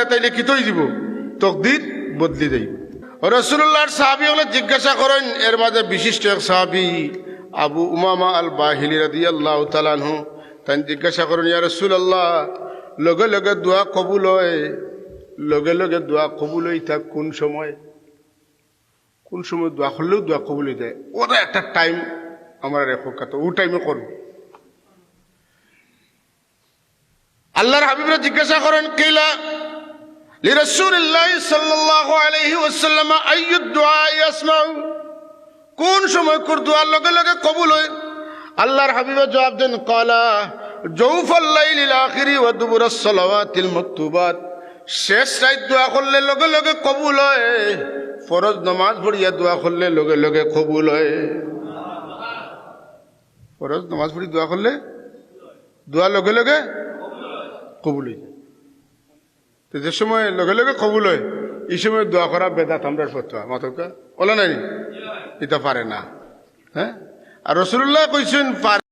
তাইলে কি তৈ দিব তকদির বদলি যাইব রাসূলুল্লাহর সাহাবী হলে জিজ্ঞাসা করেন এর মাঝে বিশিষ্ট এক সাহাবী আবু উমামা আল বাহিলি রাদিয়াল্লাহু তাআলা আনহু তাই জিজ্ঞাসা করেন ইয়া রাসূলুল্লাহ লগে লগে দোয়া কবুল হয় লগে লগে দোয়া কবুল হইতা কোন সময় দোয়া করলেও দোয়া কবুল হয়ে যায় ওরা একটা টাইম আমরা রেখো কত ও টাইমে করব আল্লাহর হাবিবরা জিজ্ঞাসা করেন কিলা লিরাসূলিল্লাহি সাল্লাল্লাহু আলাইহি ওয়াসাল্লাম আইয়ুদ দুআ ইয়াসমাউ কোন সময় কোন দোয়া লগে লগে কবুল হয় আল্লাহর হাবিব জবাব দেন ক্বালা জৌফাল লাইলিল আখিরি ওয়া দুবুরাস সালাওয়াতিল মাকতুবাত শেষ রাত দোয়া করলে লগে লগে কবুল হয় ফরজ নামাজ পড়িয়া দোয়া করলে লগে লগে কবুল হয় ফরজ নামাজ পড়ি দোয়া করলে দোয়া লগে লগে কবুল হয় তো যে সময় লগে লগে কবুল হয় এই সময় দোয়া করা বেদাত আমরা ফতোয়া মাতকা ওলা নাই এটা পারে না হ্যাঁ আর রাসূলুল্লাহ কইছেন